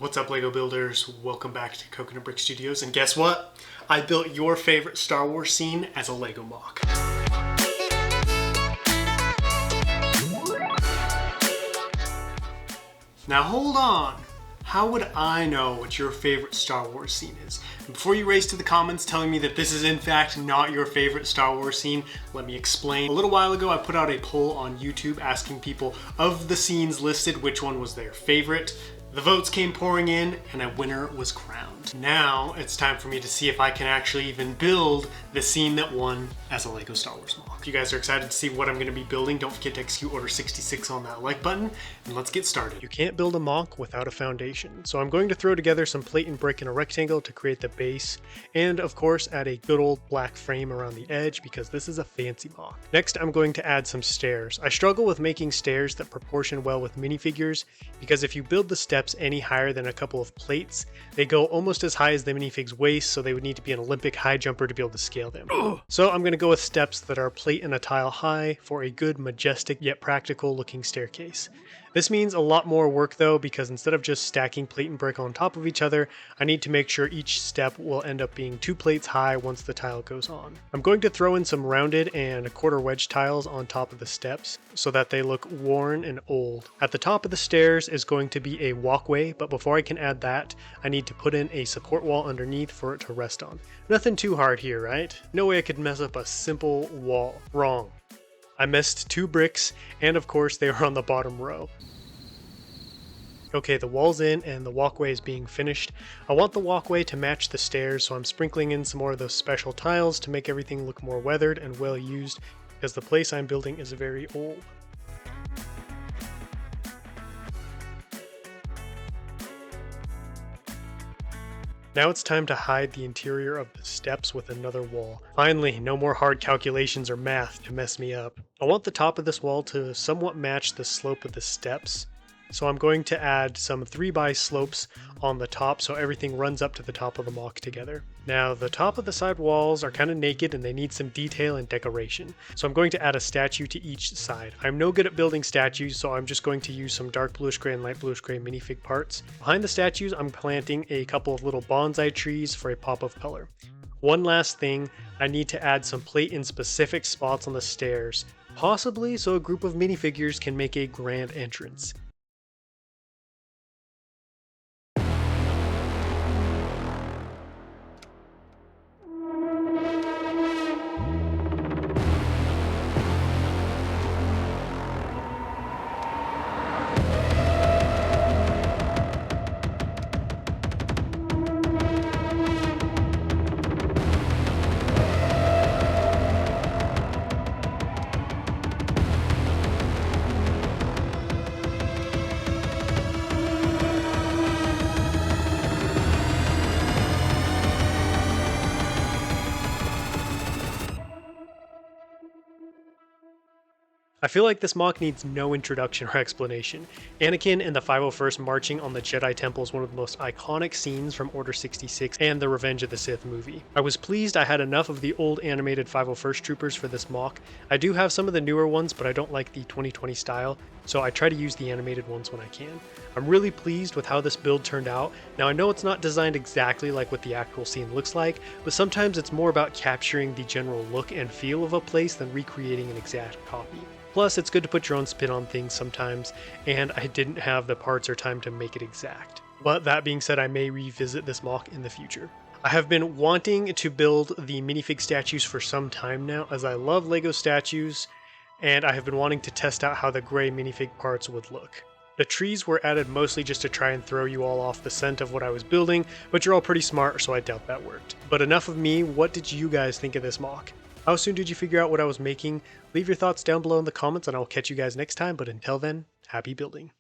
What's up, LEGO builders? Welcome back to Coconut Brick Studios, and guess what? I built your favorite Star Wars scene as a LEGO Moc. Now hold on. How would I know what your favorite Star Wars scene is? And before you race to the comments telling me that this is in fact not your favorite Star Wars scene, let me explain. A little while ago I put out a poll on YouTube asking people of the scenes listed which one was their favorite. The votes came pouring in and a winner was crowned. Now it's time for me to see if I can actually even build the scene that won as a LEGO Star Wars Moc. If you guys are excited to see what I'm going to be building, don't forget to execute order 66 on that like button, and let's get started. You can't build a Moc without a foundation, so I'm going to throw together some plate and brick in a rectangle to create the base, and of course add a good old black frame around the edge because this is a fancy Moc. Next I'm going to add some stairs. I struggle with making stairs that proportion well with minifigures because if you build the steps any higher than a couple of plates, they go almost as high as the minifig's waist, so they would need to be an Olympic high jumper to be able to scale them. So I'm going to go with steps that are plate and a tile high for a good, majestic yet practical looking staircase. This means a lot more work though, because instead of just stacking plate and brick on top of each other, I need to make sure each step will end up being 2 plates high once the tile goes on. I'm going to throw in some rounded and 1/4 wedge tiles on top of the steps so that they look worn and old. At the top of the stairs is going to be a walkway, but before I can add that, I need to put in a support wall underneath for it to rest on. Nothing too hard here, right? No way I could mess up a simple wall. Wrong. I missed 2 bricks, and of course they were on the bottom row. Okay, the wall's in and the walkway is being finished. I want the walkway to match the stairs, so I'm sprinkling in some more of those special tiles to make everything look more weathered and well used, because the place I'm building is very old. Now it's time to hide the interior of the steps with another wall. Finally, no more hard calculations or math to mess me up. I want the top of this wall to somewhat match the slope of the steps, so I'm going to add some 3x slopes on the top so everything runs up to the top of the Moc together. Now the top of the side walls are kind of naked and they need some detail and decoration, so I'm going to add a statue to each side. I'm no good at building statues, so I'm just going to use some dark bluish gray and light bluish gray minifig parts. Behind the statues I'm planting a couple of little bonsai trees for a pop of color. One last thing, I need to add some plate in specific spots on the stairs, possibly so a group of minifigures can make a grand entrance. I feel like this Moc needs no introduction or explanation. Anakin and the 501st marching on the Jedi Temple is one of the most iconic scenes from Order 66 and the Revenge of the Sith movie. I was pleased I had enough of the old animated 501st troopers for this Moc. I do have some of the newer ones, but I don't like the 2020 style, so I try to use the animated ones when I can. I'm really pleased with how this build turned out. Now I know it's not designed exactly like what the actual scene looks like, but sometimes it's more about capturing the general look and feel of a place than recreating an exact copy. Plus, it's good to put your own spin on things sometimes, and I didn't have the parts or time to make it exact. But that being said, I may revisit this Moc in the future. I have been wanting to build the minifig statues for some time now, as I love LEGO statues, and I have been wanting to test out how the gray minifig parts would look. The trees were added mostly just to try and throw you all off the scent of what I was building, but you're all pretty smart, so I doubt that worked. But enough of me, what did you guys think of this Moc? How soon did you figure out what I was making? Leave your thoughts down below in the comments and I will catch you guys next time, but until then, happy building.